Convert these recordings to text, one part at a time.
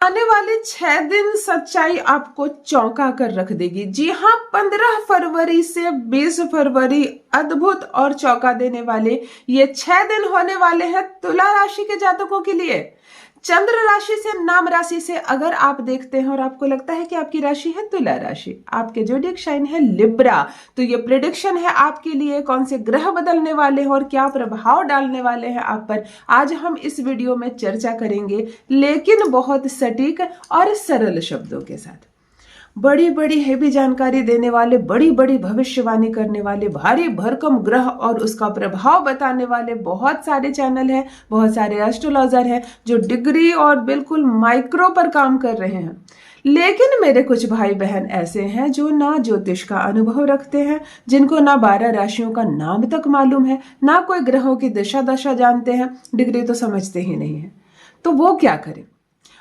आने वाले 6 दिन सच्चाई आपको चौंका कर रख देगी। जी हाँ, 15 फरवरी से 20 फरवरी अद्भुत और चौंका देने वाले ये 6 दिन होने वाले हैं तुला राशि के जातकों के लिए। चंद्र राशि से, नाम राशि से अगर आप देखते हैं और आपको लगता है कि आपकी राशि है तुला राशि, आपके जोडिएक साइन है लिब्रा, तो ये प्रेडिक्शन है आपके लिए कौन से ग्रह बदलने वाले हैं और क्या प्रभाव डालने वाले हैं आप पर। आज हम इस वीडियो में चर्चा करेंगे, लेकिन बहुत सटीक और सरल शब्दों के साथ। बड़ी बड़ी हेवी जानकारी देने वाले, बड़ी बड़ी भविष्यवाणी करने वाले, भारी भरकम ग्रह और उसका प्रभाव बताने वाले बहुत सारे चैनल हैं, बहुत सारे एस्ट्रोलॉजर हैं जो डिग्री और बिल्कुल माइक्रो पर काम कर रहे हैं। लेकिन मेरे कुछ भाई बहन ऐसे हैं जो ना ज्योतिष का अनुभव रखते हैं, जिनको ना 12 राशियों का नाम तक मालूम है, ना कोई ग्रहों की दिशा दशा जानते हैं, डिग्री तो समझते ही नहीं है। तो वो क्या करें?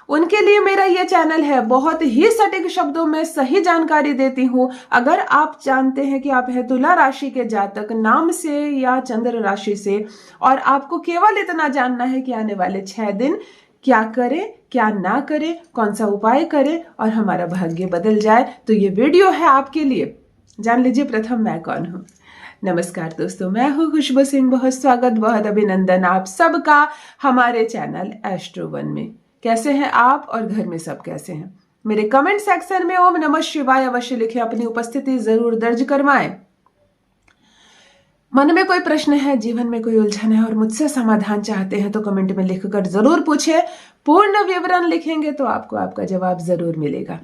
उनके लिए मेरा ये चैनल है। बहुत ही सटीक शब्दों में सही जानकारी देती हूँ। अगर आप जानते हैं कि आप है तुला राशि के जातक, नाम से या चंद्र राशि से, और आपको केवल इतना जानना है कि आने वाले 6 दिन क्या करें, क्या ना करें, कौन सा उपाय करें और हमारा भाग्य बदल जाए, तो ये वीडियो है आपके लिए। जान लीजिए प्रथम मैं कौन हूँ। नमस्कार दोस्तों, मैं हूँ खुशबू सिंह। बहुत स्वागत, बहुत अभिनंदन आप सबका हमारे चैनल एस्ट्रो वन में। कैसे हैं आप और घर में सब कैसे हैं? मेरे कमेंट सेक्शन में ओम नमः शिवाय अवश्य लिखें, अपनी उपस्थिति जरूर दर्ज करवाएं। मन में कोई प्रश्न है, जीवन में कोई उलझन है और मुझसे समाधान चाहते हैं तो कमेंट में लिखकर जरूर पूछें। पूर्ण विवरण लिखेंगे तो आपको आपका जवाब जरूर मिलेगा।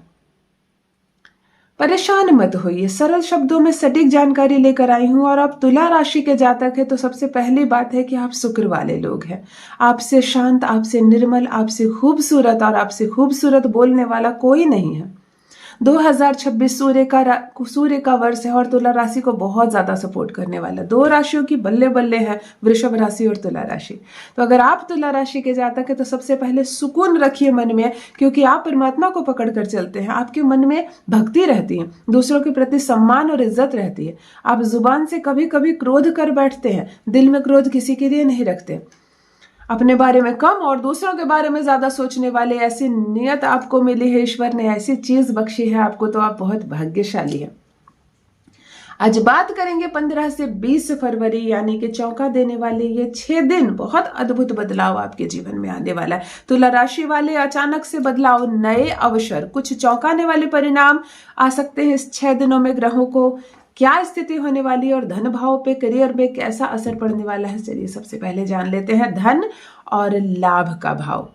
परेशान मत होइए, सरल शब्दों में सटीक जानकारी लेकर आई हूं। और आप तुला राशि के जातक हैं तो सबसे पहली बात है कि आप शुक्र वाले लोग हैं। आपसे शांत, आपसे निर्मल, आपसे खूबसूरत और आपसे खूबसूरत बोलने वाला कोई नहीं है। 2026 सूर्य का वर्ष है और तुला राशि को बहुत ज्यादा सपोर्ट करने वाला। 2 राशियों की बल्ले बल्ले है, वृषभ राशि और तुला राशि। तो अगर आप तुला राशि के जातक है तो सबसे पहले सुकून रखिए मन में, क्योंकि आप परमात्मा को पकड़ कर चलते हैं। आपके मन में भक्ति रहती है, दूसरों के प्रति सम्मान और इज्जत रहती है। आप जुबान से कभी कभी क्रोध कर बैठते हैं, दिल में क्रोध किसी के लिए नहीं रखते। अपने बारे में कम और दूसरों के बारे में ज्यादा सोचने वाले, ऐसी नियत आपको मिली है, ईश्वर ने ऐसी चीज बख्शी है आपको, तो आप बहुत भाग्यशाली हैं। आज बात करेंगे 15 से 20 फरवरी यानी कि चौंका देने वाले ये 6 दिन। बहुत अद्भुत बदलाव आपके जीवन में आने वाला है। तुला राशि वाले, अचानक से बदलाव, नए अवसर, कुछ चौंकाने वाले परिणाम आ सकते हैं इस 6 दिनों में। ग्रहों को क्या स्थिति होने वाली है और धन भाव पे, करियर में कैसा असर पड़ने वाला है, चलिए सबसे पहले जान लेते हैं धन और लाभ का भाव।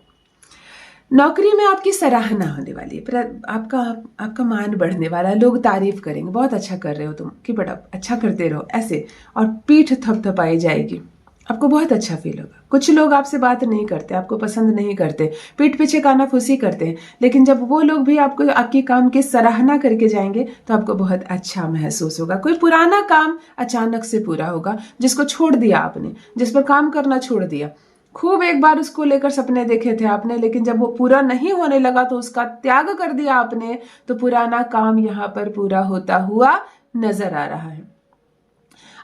नौकरी में आपकी सराहना होने वाली है, आपका मान बढ़ने वाला है। लोग तारीफ करेंगे, बहुत अच्छा कर रहे हो तुम, कि बड़ा अच्छा करते रहो ऐसे, और पीठ थपथपाई जाएगी, आपको बहुत अच्छा फील होगा। कुछ लोग आपसे बात नहीं करते, आपको पसंद नहीं करते, पीठ पीछे कानाफूसी करते हैं, लेकिन जब वो लोग भी आपको आपकी काम की सराहना करके जाएंगे तो आपको बहुत अच्छा महसूस होगा। कोई पुराना काम अचानक से पूरा होगा, जिसको छोड़ दिया आपने, जिस पर काम करना छोड़ दिया। खूब एक बार उसको लेकर सपने देखे थे आपने, लेकिन जब वो पूरा नहीं होने लगा तो उसका त्याग कर दिया आपने, तो पुराना काम यहाँ पर पूरा होता हुआ नजर आ रहा है।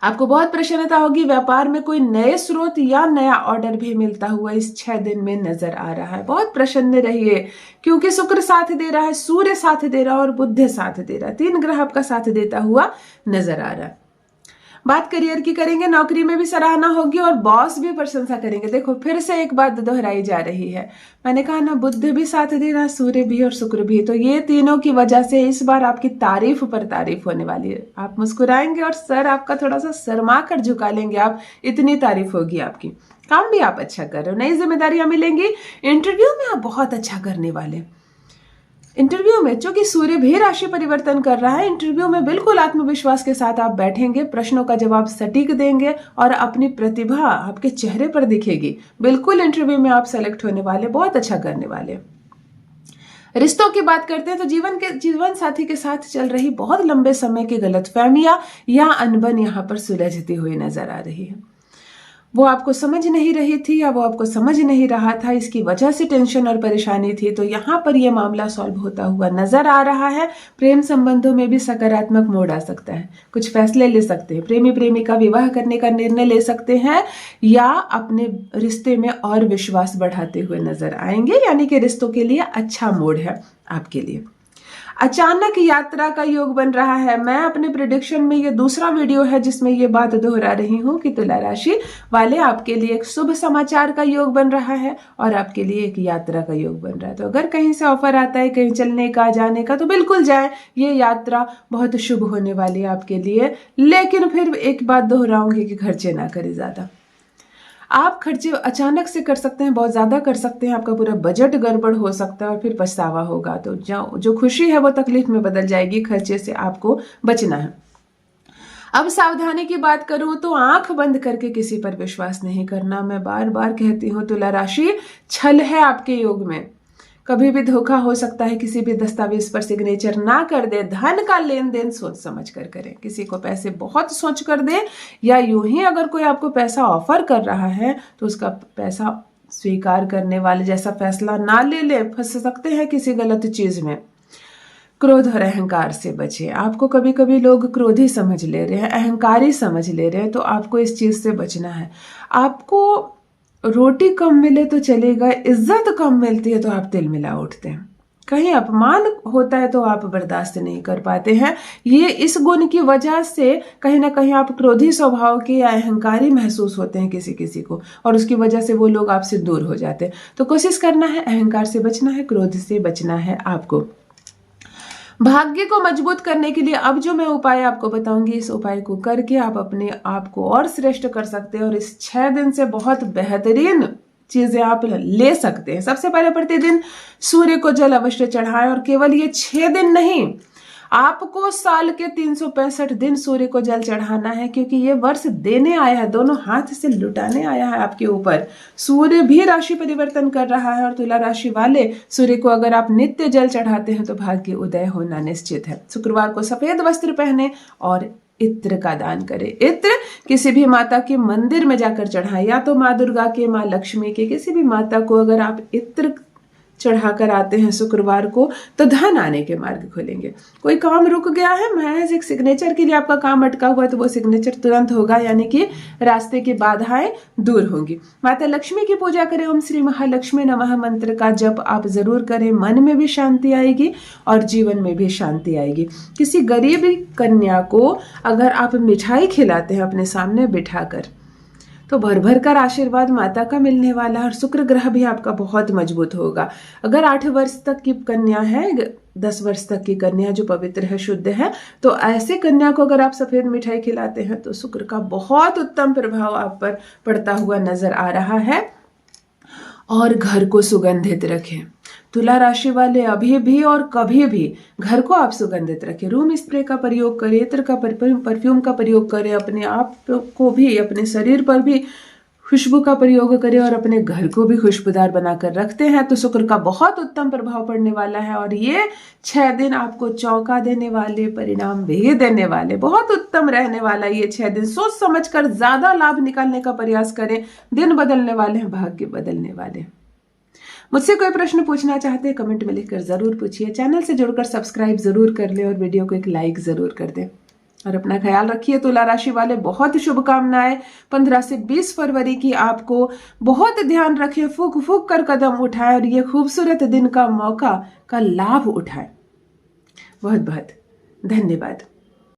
आपको बहुत प्रसन्नता होगी। व्यापार में कोई नए स्रोत या नया ऑर्डर भी मिलता हुआ इस 6 दिन में नजर आ रहा है। बहुत प्रसन्न रहिए, क्योंकि शुक्र साथ दे रहा है, सूर्य साथ दे रहा है और बुध साथ दे रहा है। 3 ग्रह आपका साथ देता हुआ नजर आ रहा है। बात करियर की करेंगे, नौकरी में भी सराहना होगी और बॉस भी प्रशंसा करेंगे। देखो, फिर से एक बात दोहराई जा रही है। मैंने कहा ना, बुध भी साथ दे रहा, सूर्य भी और शुक्र भी, तो ये तीनों की वजह से इस बार आपकी तारीफ पर तारीफ होने वाली है। आप मुस्कुराएंगे और सर आपका थोड़ा सा शर्मा कर झुका लेंगे आप, इतनी तारीफ होगी आपकी। काम भी आप अच्छा कर रहे हो, नई जिम्मेदारियां मिलेंगी। इंटरव्यू में आप बहुत अच्छा करने वाले। इंटरव्यू में, चूंकि सूर्य भी राशि परिवर्तन कर रहा है, इंटरव्यू में बिल्कुल आत्मविश्वास के साथ आप बैठेंगे, प्रश्नों का जवाब सटीक देंगे और अपनी प्रतिभा आपके चेहरे पर दिखेगी। बिल्कुल इंटरव्यू में आप सेलेक्ट होने वाले, बहुत अच्छा करने वाले। रिश्तों की बात करते हैं तो जीवन साथी के साथ चल रही बहुत लंबे समय की गलतफहमियां या अनबन यहां पर सुलझती हुई नजर आ रही है। वो आपको समझ नहीं रही थी या वो आपको समझ नहीं रहा था, इसकी वजह से टेंशन और परेशानी थी, तो यहाँ पर ये मामला सॉल्व होता हुआ नजर आ रहा है। प्रेम संबंधों में भी सकारात्मक मोड़ आ सकता है, कुछ फैसले ले सकते हैं, प्रेमी प्रेमिका विवाह करने का निर्णय ले सकते हैं या अपने रिश्ते में और विश्वास बढ़ाते हुए नजर आएंगे, यानी कि रिश्तों के लिए अच्छा मोड़ है आपके लिए। अचानक यात्रा का योग बन रहा है। मैं अपने प्रेडिक्शन में, ये दूसरा वीडियो है जिसमें ये बात दोहरा रही हूँ कि तुला राशि वाले आपके लिए एक शुभ समाचार का योग बन रहा है और आपके लिए एक यात्रा का योग बन रहा है। तो अगर कहीं से ऑफर आता है कहीं चलने का, जाने का, तो बिल्कुल जाए। ये यात्रा बहुत शुभ होने वाली है आपके लिए। लेकिन फिर एक बात दोहराऊंगी कि खर्चे ना करें ज्यादा। आप खर्चे अचानक से कर सकते हैं, बहुत ज़्यादा कर सकते हैं, आपका पूरा बजट गड़बड़ हो सकता है और फिर पछतावा होगा। तो जो खुशी है वो तकलीफ में बदल जाएगी। खर्चे से आपको बचना है। अब सावधानी की बात करूं तो आंख बंद करके किसी पर विश्वास नहीं करना। मैं बार बार कहती हूं तुला राशि, छल है आपके योग में। कभी भी धोखा हो सकता है। किसी भी दस्तावेज पर सिग्नेचर ना कर दे। धन का लेन देन सोच समझ कर करें। किसी को पैसे बहुत सोच कर दे, या यूं ही अगर कोई आपको पैसा ऑफर कर रहा है तो उसका पैसा स्वीकार करने वाले जैसा फैसला ना ले फंस सकते हैं किसी गलत चीज में। क्रोध और अहंकार से बचे। आपको कभी कभी लोग क्रोधी समझ ले रहे हैं, अहंकारी समझ ले रहे हैं, तो आपको इस चीज से बचना है। आपको रोटी कम मिले तो चलेगा, इज्जत कम मिलती है तो आप तिल मिला उठते हैं। कहीं अपमान होता है तो आप बर्दाश्त नहीं कर पाते हैं। ये इस गुण की वजह से कहीं ना कहीं आप क्रोधी स्वभाव के या अहंकारी महसूस होते हैं किसी किसी को, और उसकी वजह से वो लोग आपसे दूर हो जाते हैं। तो कोशिश करना है, अहंकार से बचना है, क्रोध से बचना है आपको। भाग्य को मजबूत करने के लिए अब जो मैं उपाय आपको बताऊंगी, इस उपाय को करके आप अपने आप को और श्रेष्ठ कर सकते हैं और इस 6 दिन से बहुत बेहतरीन चीजें आप ले सकते हैं। सबसे पहले प्रतिदिन सूर्य को जल अवश्य चढ़ाएं, और केवल ये 6 दिन नहीं, आपको साल के 365 दिन सूर्य को जल चढ़ाना है, क्योंकि ये वर्ष देने आया है, दोनों हाथ से लुटाने आया है आपके ऊपर। सूर्य भी राशि परिवर्तन कर रहा है और तुला राशि वाले सूर्य को अगर आप नित्य जल चढ़ाते हैं तो भाग्य उदय होना निश्चित है। शुक्रवार को सफेद वस्त्र पहने और इत्र का दान करें। इत्र किसी भी माता के मंदिर में जाकर चढ़ाएं, या तो माँ दुर्गा के, माँ लक्ष्मी के, किसी भी माता को अगर आप इत्र चढ़ाकर आते हैं शुक्रवार को, तो धन आने के मार्ग खुलेंगे। कोई काम रुक गया है, महज एक सिग्नेचर के लिए आपका काम अटका हुआ है, तो वो सिग्नेचर तुरंत होगा, यानी कि रास्ते की बाधाएं दूर होंगी। माता लक्ष्मी की पूजा करें। ओम श्री महालक्ष्मी नमः मंत्र का जप आप जरूर करें। मन में भी शांति आएगी और जीवन में भी शांति आएगी। किसी गरीब कन्या को अगर आप मिठाई खिलाते हैं अपने सामने बिठाकर, तो भर भर कर आशीर्वाद माता का मिलने वाला है और शुक्र ग्रह भी आपका बहुत मजबूत होगा। अगर 8 वर्ष तक की कन्या है, 10 वर्ष तक की कन्या जो पवित्र है, शुद्ध है, तो ऐसे कन्या को अगर आप सफेद मिठाई खिलाते हैं तो शुक्र का बहुत उत्तम प्रभाव आप पर पड़ता हुआ नजर आ रहा है। और घर को सुगंधित रखें। तुला राशि वाले अभी भी और कभी भी घर को आप सुगंधित रखें। रूम स्प्रे का प्रयोग करें, इत्र का परफ्यूम का प्रयोग करें, अपने आप को भी, अपने शरीर पर भी खुशबू का प्रयोग करें और अपने घर को भी खुशबूदार बनाकर रखते हैं तो शुक्र का बहुत उत्तम प्रभाव पड़ने वाला है। और ये 6 दिन आपको चौंका देने वाले, परिणाम भी देने वाले, बहुत उत्तम रहने वाला ये 6 दिन। सोच समझकर ज्यादा लाभ निकालने का प्रयास करें। दिन बदलने वाले हैं, भाग्य बदलने वाले हैं। मुझसे कोई प्रश्न पूछना चाहते हैं कमेंट में लिखकर जरूर पूछिए। चैनल से जुड़कर सब्सक्राइब जरूर कर ले और वीडियो को एक लाइक जरूर कर दें। और अपना ख्याल रखिए तुला राशि वाले। बहुत शुभकामनाएं। 15 से 20 फरवरी की आपको बहुत ध्यान रखें, फूक फूक कर कदम उठाएं और ये खूबसूरत दिन का मौका का लाभ उठाएं। बहुत बहुत धन्यवाद।